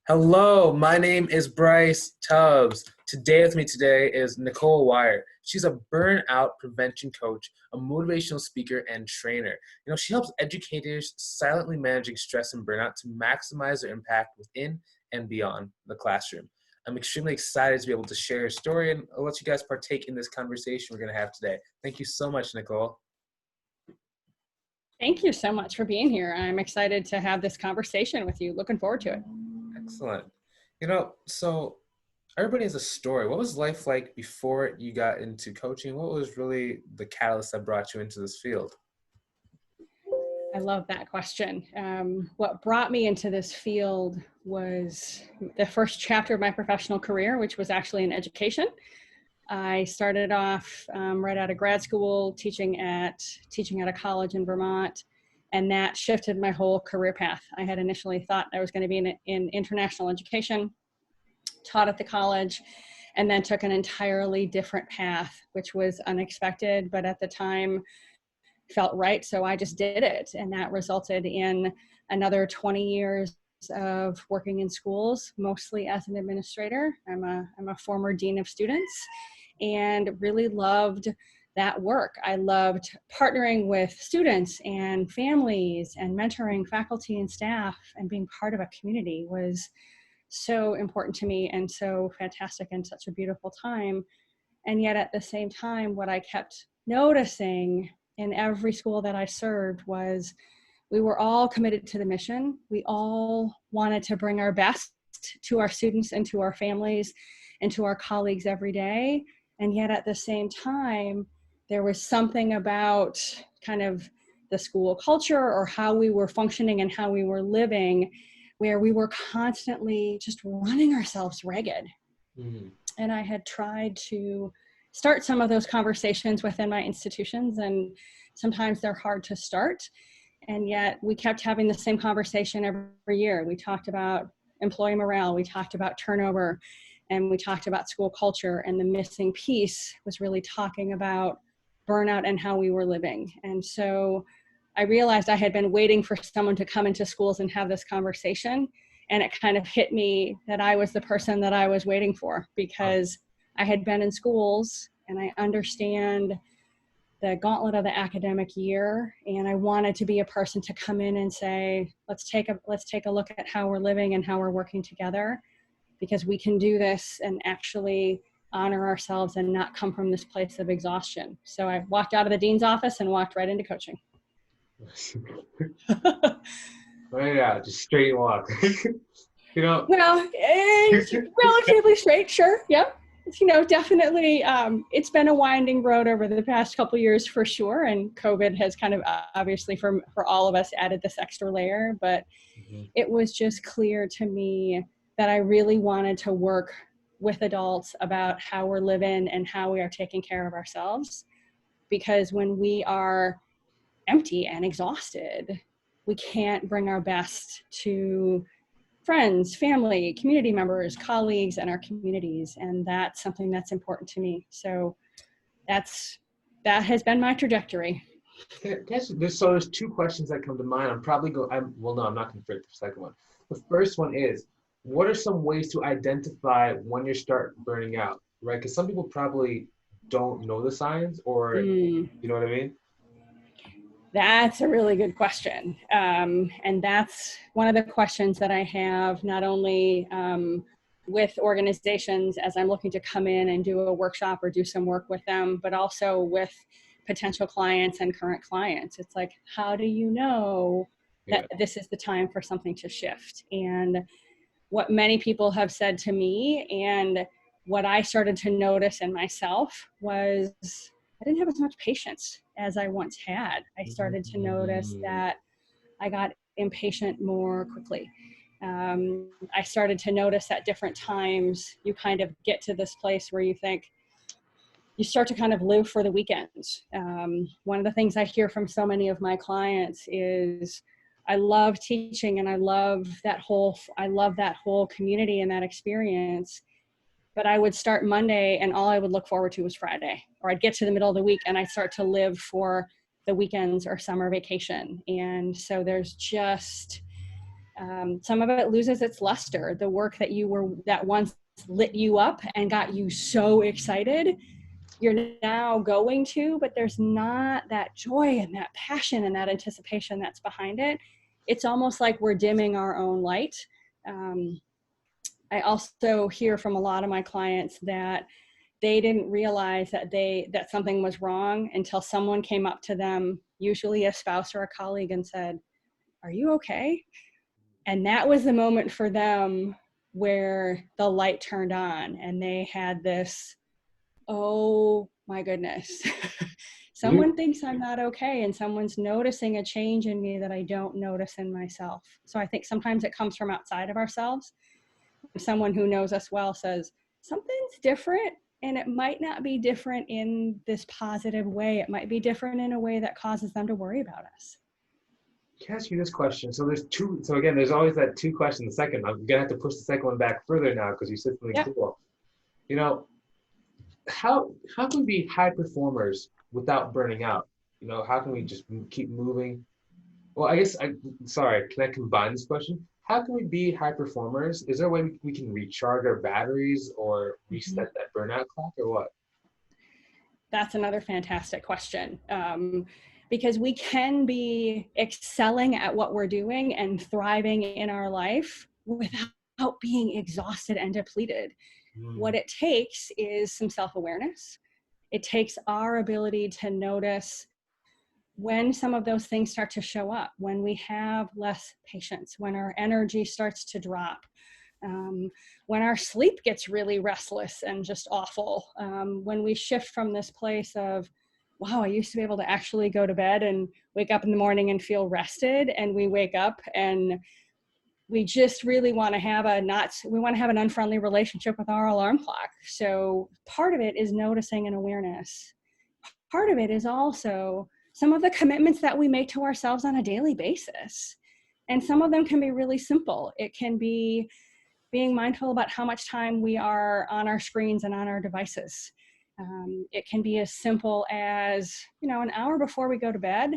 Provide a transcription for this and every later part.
Hello, my name is Bryce Tubbs. Today is Nicole Weyer. She's a burnout prevention coach, a motivational speaker, and trainer. She helps educators silently managing stress and burnout to maximize their impact within and beyond the classroom. I'm extremely excited to be able to share her story, and I'll let you guys partake in this conversation we're going to have today. Thank you so much, Nicole. Thank you so much for being here. I'm excited to have this conversation with you. Looking forward to it. Excellent. So everybody has a story. What was life like before you got into coaching? What was really the catalyst that brought you into this field? I love that question. What brought me into this field was the first chapter of my professional career, which was actually in education. I started off right out of grad school teaching at a college in Vermont, and that shifted my whole career path. I had initially thought I was going to be in international education, taught at the college, and then took an entirely different path, which was unexpected, but at the time felt right. So I just did it. And that resulted in another 20 years of working in schools, mostly as an administrator. I'm a former dean of students and really loved that work. I loved partnering with students and families and mentoring faculty and staff, and being part of a community was so important to me and so fantastic and such a beautiful time. And yet at the same time, what I kept noticing in every school that I served was we were all committed to the mission. We all wanted to bring our best to our students and to our families and to our colleagues every day. And yet at the same time, there was something about kind of the school culture or how we were functioning and how we were living, where we were constantly just running ourselves ragged. Mm-hmm. And I had tried to start some of those conversations within my institutions, and sometimes they're hard to start. And yet we kept having the same conversation every year. We talked about employee morale, we talked about turnover, and we talked about school culture. And the missing piece was really talking about burnout and how we were living. And so I realized I had been waiting for someone to come into schools and have this conversation. And it kind of hit me that I was the person that I was waiting for, because I had been in schools and I understand the gauntlet of the academic year. And I wanted to be a person to come in and say, let's take a look at how we're living and how we're working together, because we can do this and actually honor ourselves and not come from this place of exhaustion. So I walked out of the dean's office and walked right into coaching. Right out, just straight walk. Well, relatively straight, sure. Yep. Definitely, it's been a winding road over the past couple of years for sure. And COVID has kind of obviously for all of us added this extra layer, but It was just clear to me that I really wanted to work with adults about how we're living and how we are taking care of ourselves. Because when we are empty and exhausted, we can't bring our best to friends, family, community members, colleagues, and our communities. And that's something that's important to me. So that has been my trajectory. There's two questions that come to mind. I'm not going to break the second one. The first one is, what are some ways to identify when you start burning out, right? Because some people probably don't know the signs, or you know what I mean? That's a really good question. And that's one of the questions that I have not only with organizations as I'm looking to come in and do a workshop or do some work with them, but also with potential clients and current clients. It's like, how do you know that this is the time for something to shift? And what many people have said to me, and what I started to notice in myself, was I didn't have as much patience as I once had. I started to notice that I got impatient more quickly. I started to notice at different times you kind of get to this place where you think, you start to kind of live for the weekends. One of the things I hear from so many of my clients is, I love teaching and I love that whole community and that experience. But I would start Monday and all I would look forward to was Friday, or I'd get to the middle of the week and I'd start to live for the weekends or summer vacation. And so there's just Some of it loses its luster. The work that once lit you up and got you so excited, you're now going to, but there's not that joy and that passion and that anticipation that's behind it. It's almost like we're dimming our own light. I also hear from a lot of my clients that they didn't realize that something was wrong until someone came up to them, usually a spouse or a colleague, and said, "Are you okay?" And that was the moment for them where the light turned on and they had this, oh my goodness, someone thinks I'm not okay, and someone's noticing a change in me that I don't notice in myself. So I think sometimes it comes from outside of ourselves. Someone who knows us well says, something's different, and it might not be different in this positive way. It might be different in a way that causes them to worry about us. Can I ask you this question? So there's two. So again, there's always that two question. The second, I'm gonna have to push the second one back further now because you said something cool. You know, how can we be high performers without burning out? You know, how can we just keep moving? Well, I guess sorry. Can I combine this question? How can we be high performers? Is there a way we can recharge our batteries or reset that burnout clock, or what? That's another fantastic question. Because we can be excelling at what we're doing and thriving in our life without being exhausted and depleted. What it takes is some self-awareness. It takes our ability to notice when some of those things start to show up, when we have less patience, when our energy starts to drop, when our sleep gets really restless and just awful, when we shift from this place of, wow, I used to be able to actually go to bed and wake up in the morning and feel rested, and we wake up and we just really want to have an unfriendly relationship with our alarm clock. So part of it is noticing and awareness. Part of it is also some of the commitments that we make to ourselves on a daily basis. And some of them can be really simple. It can be being mindful about how much time we are on our screens and on our devices. It can be as simple as, an hour before we go to bed,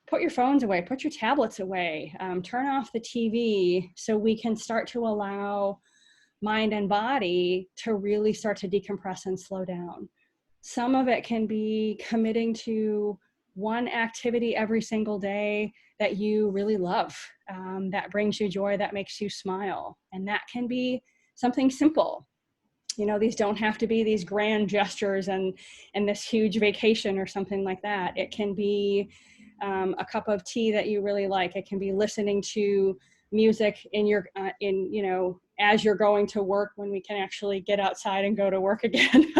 put your phones away, put your tablets away, turn off the TV so we can start to allow mind and body to really start to decompress and slow down. Some of it can be committing to one activity every single day that you really love, that brings you joy, that makes you smile. And that can be something simple. These don't have to be these grand gestures and this huge vacation or something like that. It can be a cup of tea that you really like. It can be listening to music as you're going to work, when we can actually get outside and go to work again,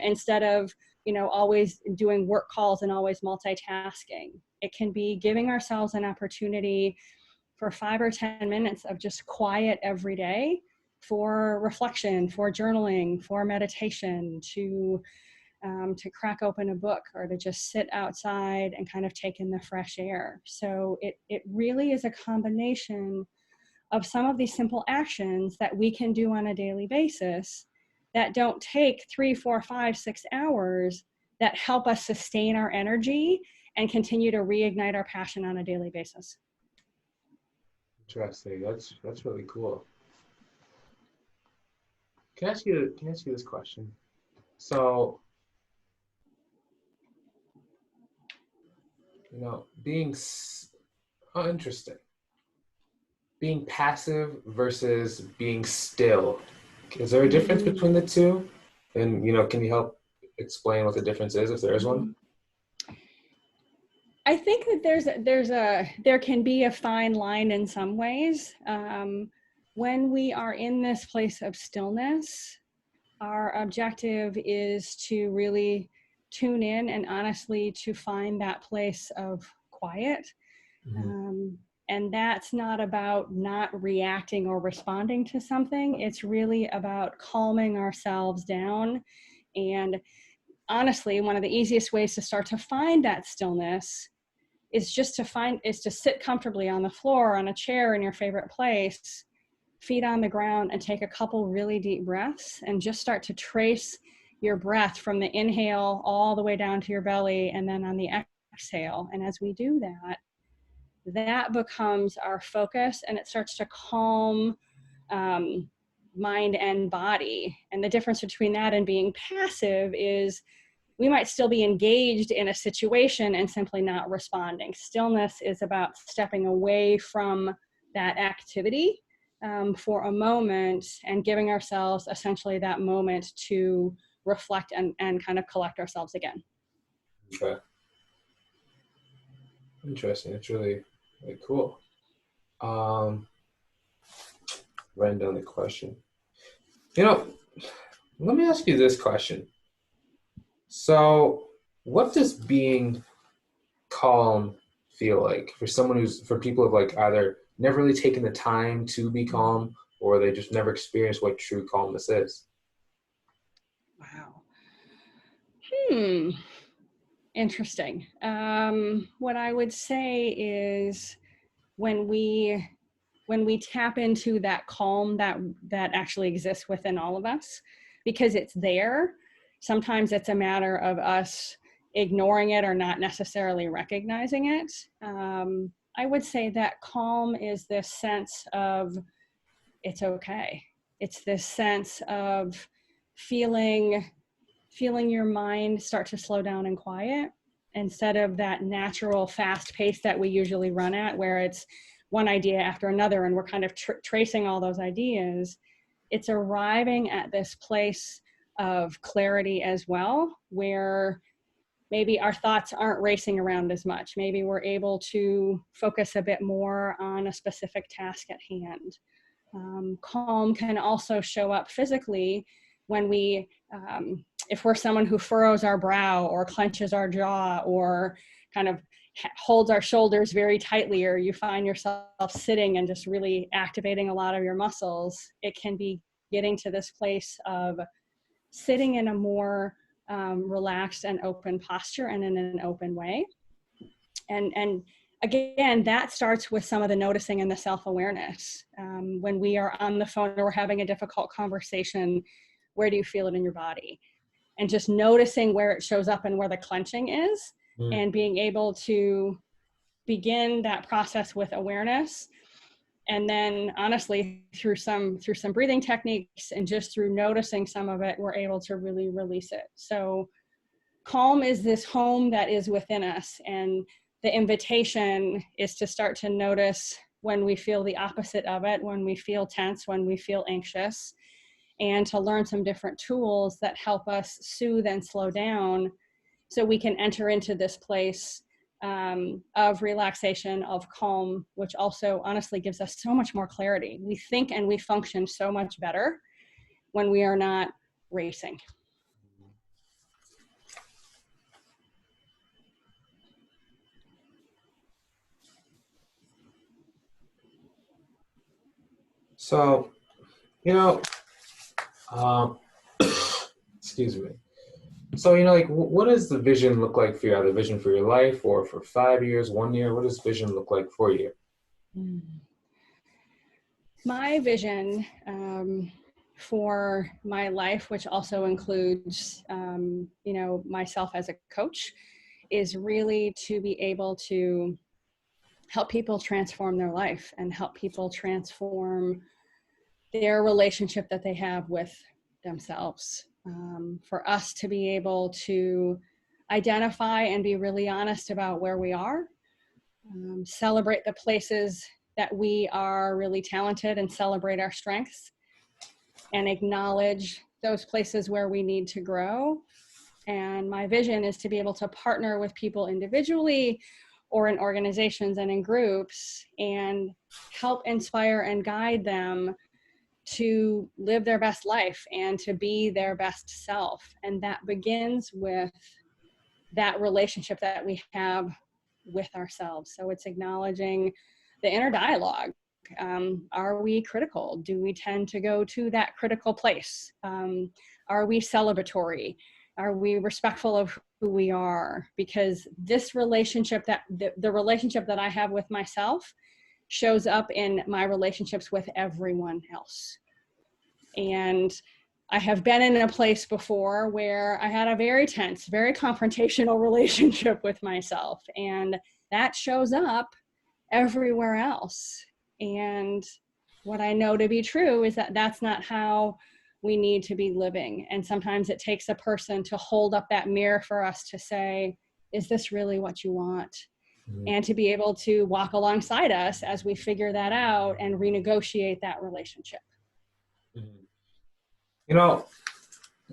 instead of always doing work calls and always multitasking. It can be giving ourselves an opportunity for 5 or 10 minutes of just quiet every day, for reflection, for journaling, for meditation, to crack open a book, or to just sit outside and kind of take in the fresh air. So it really is a combination of some of these simple actions that we can do on a daily basis that don't take 3, 4, 5, 6 hours, that help us sustain our energy and continue to reignite our passion on a daily basis. Interesting. That's really cool. Can I ask you this question? So, interesting. Being passive versus being still. Is there a difference between the two? And, can you help explain what the difference is, if there is one? I think that there can be a fine line in some ways. When we are in this place of stillness, our objective is to really tune in and honestly to find that place of quiet. And that's not about not reacting or responding to something. It's really about calming ourselves down. And honestly, one of the easiest ways to start to find that stillness is to sit comfortably on the floor, on a chair in your favorite place, feet on the ground, and take a couple really deep breaths, and just start to trace your breath from the inhale all the way down to your belly, and then on the exhale. And as we do that, that becomes our focus, and it starts to calm mind and body. And the difference between that and being passive is we might still be engaged in a situation and simply not responding. Stillness is about stepping away from that activity for a moment and giving ourselves essentially that moment to reflect and kind of collect ourselves again. Okay. Interesting. It's really, really cool. Writing down the question. Let me ask you this question. So, what does being calm feel like for people who've like either never really taken the time to be calm, or they just never experienced what true calmness is? Wow. Interesting. What I would say is when we tap into that calm that actually exists within all of us, because it's there, sometimes it's a matter of us ignoring it or not necessarily recognizing it. I would say that calm is this sense of it's okay. It's this sense of feeling your mind start to slow down and quiet, instead of that natural fast pace that we usually run at, where it's one idea after another and we're kind of tracing all those ideas. It's arriving at this place of clarity as well, where maybe our thoughts aren't racing around as much. Maybe we're able to focus a bit more on a specific task at hand. Calm can also show up physically when we, if we're someone who furrows our brow or clenches our jaw or kind of holds our shoulders very tightly, or you find yourself sitting and just really activating a lot of your muscles. It can be getting to this place of sitting in a more relaxed and open posture and in an open way. And again, that starts with some of the noticing and the self-awareness. When we are on the phone or we're having a difficult conversation, where do you feel it in your body? And just noticing where it shows up and where the clenching is, and being able to begin that process with awareness. And then honestly, through some breathing techniques and just through noticing some of it, we're able to really release it. So calm is this home that is within us. And the invitation is to start to notice when we feel the opposite of it, when we feel tense, when we feel anxious, and to learn some different tools that help us soothe and slow down so we can enter into this place of relaxation, of calm, which also honestly gives us so much more clarity. We think and we function so much better when we are not racing. So, excuse me. So, like, what does the vision look like for you? Either vision for your life or for 5 years, 1 year? What does vision look like for you? My vision for my life, which also includes, myself as a coach, is really to be able to help people transform their life and help people transform their relationship that they have with themselves. For us to be able to identify and be really honest about where we are, celebrate the places that we are really talented and celebrate our strengths, and acknowledge those places where we need to grow. And my vision is to be able to partner with people individually or in organizations and in groups and help inspire and guide them to live their best life and to be their best self. And that begins with that relationship that we have with ourselves. So it's acknowledging the inner dialogue. Are we critical? Do we tend to go to that critical place? Are we celebratory? Are we respectful of who we are? Because this relationship, that the relationship that I have with myself, shows up in my relationships with everyone else. And I have been in a place before where I had a very tense, very confrontational relationship with myself. And that shows up everywhere else. And what I know to be true is that that's not how we need to be living. And sometimes it takes a person to hold up that mirror for us to say, is this really what you want? Mhm. And to be able to walk alongside us as we figure that out and renegotiate that relationship. Mhm. You know,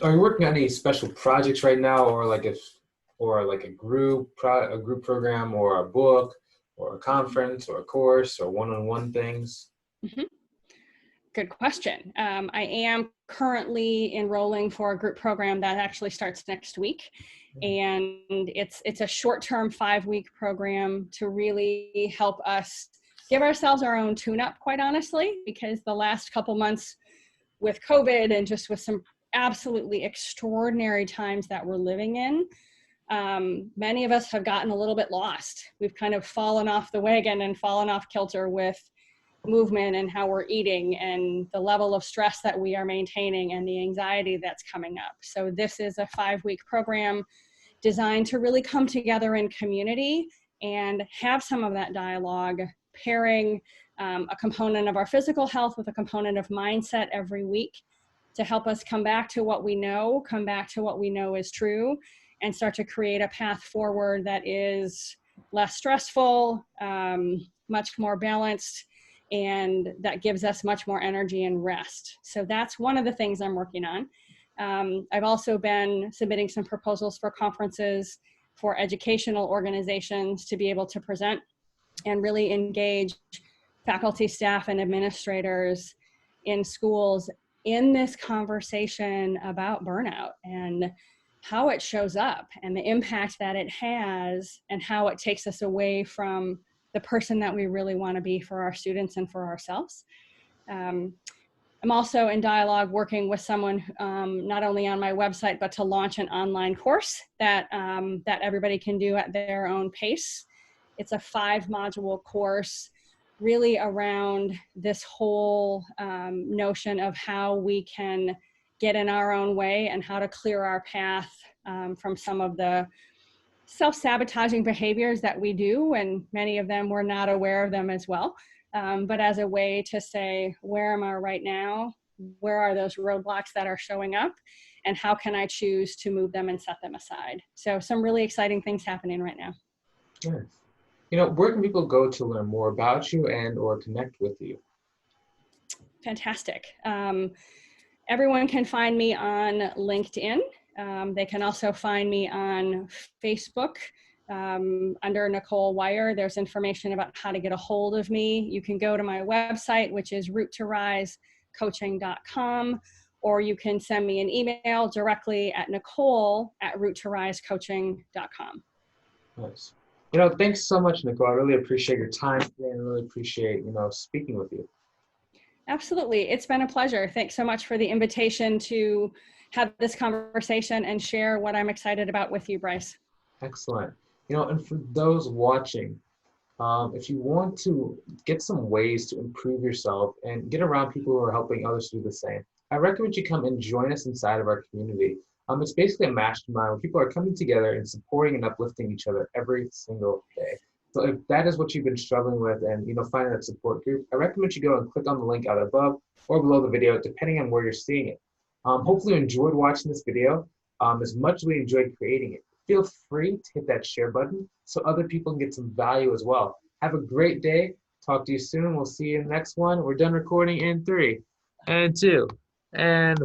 are you working on any special projects right now, or like a group program, or a book, or a conference, or a course, or one-on-one things? Mhm. Good question. I am currently enrolling for a group program that actually starts next week. And it's a short-term 5-week program to really help us give ourselves our own tune-up, quite honestly, because the last couple months with COVID and just with some absolutely extraordinary times that we're living in, many of us have gotten a little bit lost. We've kind of fallen off the wagon and fallen off kilter with movement and how we're eating and the level of stress that we are maintaining and the anxiety that's coming up. So this is a 5-week program designed to really come together in community and have some of that dialogue, pairing a component of our physical health with a component of mindset every week to help us come back to what we know, come back to what we know is true, and start to create a path forward that is less stressful, much more balanced, and that gives us much more energy and rest. So that's one of the things I'm working on. I've also been submitting some proposals for conferences for educational organizations to be able to present and really engage faculty, staff, and administrators in schools in this conversation about burnout and how it shows up and the impact that it has and how it takes us away from the person that we really want to be for our students and for ourselves. I'm also in dialogue working with someone not only on my website, but to launch an online course that everybody can do at their own pace. It's a 5-module course really around this whole notion of how we can get in our own way and how to clear our path from some of the self-sabotaging behaviors that we do, and many of them we're not aware of them as well. But as a way to say, where am I right now? Where are those roadblocks that are showing up? And how can I choose to move them and set them aside? So some really exciting things happening right now. Nice. Where can people go to learn more about you and or connect with you? Fantastic. Everyone can find me on LinkedIn. They can also find me on Facebook under Nicole Weyer. There's information about how to get a hold of me. You can go to my website, which is roottorisecoaching.com, or you can send me an email directly at nicole@roottorisecoaching.com. Nice. Thanks so much, Nicole. I really appreciate your time today and really appreciate, speaking with you. Absolutely. It's been a pleasure. Thanks so much for the invitation to have this conversation and share what I'm excited about with you, Bryce. Excellent. And for those watching, if you want to get some ways to improve yourself and get around people who are helping others do the same, I recommend you come and join us inside of our community. It's basically a mastermind where people are coming together and supporting and uplifting each other every single day. So if that is what you've been struggling with and finding that support group, I recommend you go and click on the link out above or below the video, depending on where you're seeing it. Hopefully you enjoyed watching this video as much as we enjoyed creating it. Feel free to hit that share button so other people can get some value as well. Have a great day. Talk to you soon. We'll see you in the next one. We're done recording in 3 and 2 and